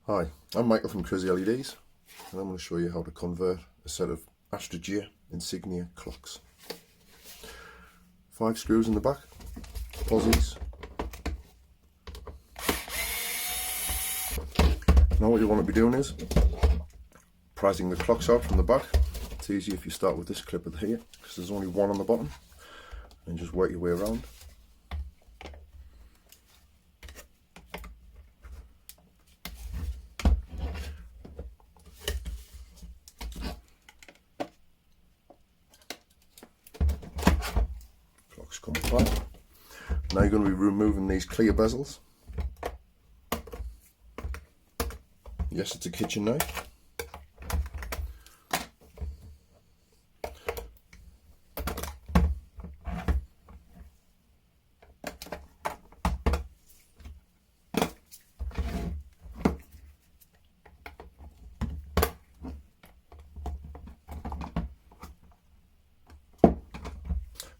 Hi, I'm Michael from Crazy LEDs, and I'm going to show you how to convert a set of Astra J Insignia clocks. 5 screws in the back, Aussies. Now what you want to be doing is prizing the clocks out from the back. It's easy if you start with this clip here, because there's only one on the bottom, and just work your way around. Clocks come apart. Now you're going to be removing these clear bezels. Yes, it's a kitchen knife.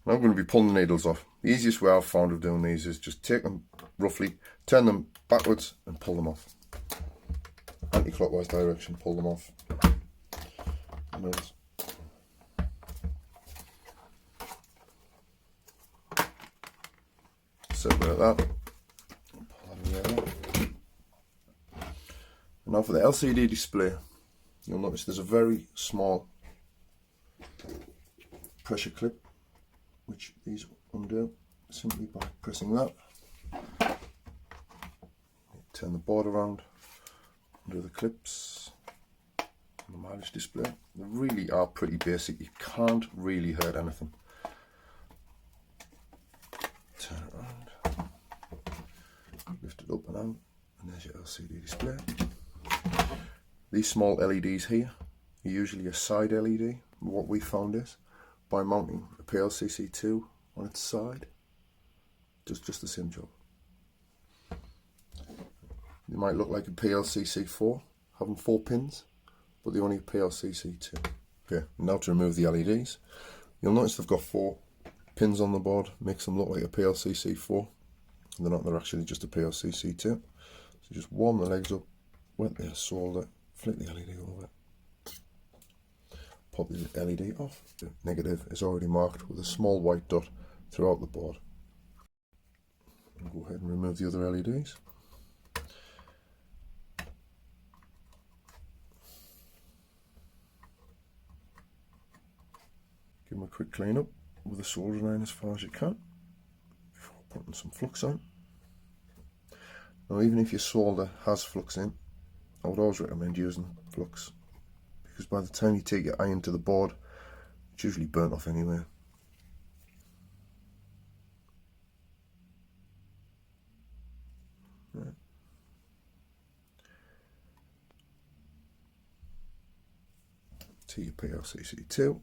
Now I'm going to be pulling the needles off. The easiest way I've found of doing these is just take them roughly, turn them backwards and pull them off. Anti-clockwise direction, pull them off. Needles. Separate that. Pull that together. And now for the LCD display, you'll notice there's a very small pressure clip which these undo simply by pressing that. Turn the board around, undo the clips on the mileage display. They really are pretty basic, you can't really hurt anything. Turn it around, lift it up and out, and there's your LCD display. These small LEDs here are usually a side LED. What we found is, by mounting a PLCC2 on its side, does just the same job. They might look like a PLCC4, having 4 pins, but they only have PLCC2. Okay, now to remove the LEDs. You'll notice they've got 4 pins on the board, makes them look like a PLCC4, and they're actually just a PLCC2. So just warm the legs up, wet the solder, flick the LED over, pop the LED off. The negative is already marked with a small white dot throughout the board. And go ahead and remove the other LEDs. Give them a quick clean up with a soldering iron as far as you can before putting some flux on. Now even if your solder has flux in, I would always recommend using flux, because by the time you take your iron to the board, it's usually burnt off anyway. Right. To your PLCC2,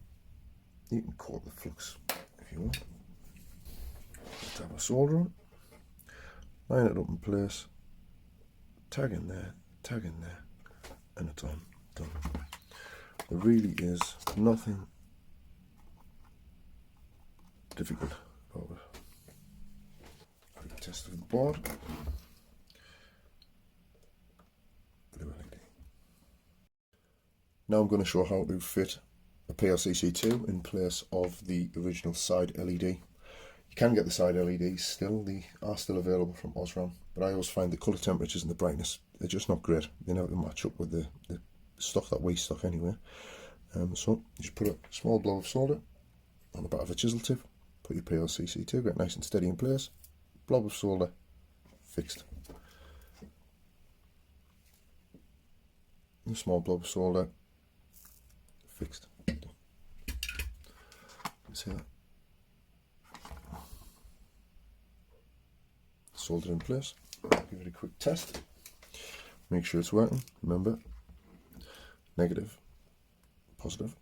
you can coat the flux if you want. Let's have a solder on, line it up in place, tag in there, and it's on, done. There really is nothing difficult about it. Quick test of the board. Blue LED. Now I'm going to show how to fit a PLCC2 in place of the original side LED. You can get the side LEDs still, they are still available from Osram, but I always find the colour temperatures and the brightness, they're just not great. They never match up with the stock that we stock anyway. So you just put a small blob of solder on the back of a chisel tip, put your PLCC2, get nice and steady in place, blob of solder, fixed. And a small blob of solder, fixed. See that? Solder in place. Give it a quick test. Make sure it's working. Remember, negative, positive.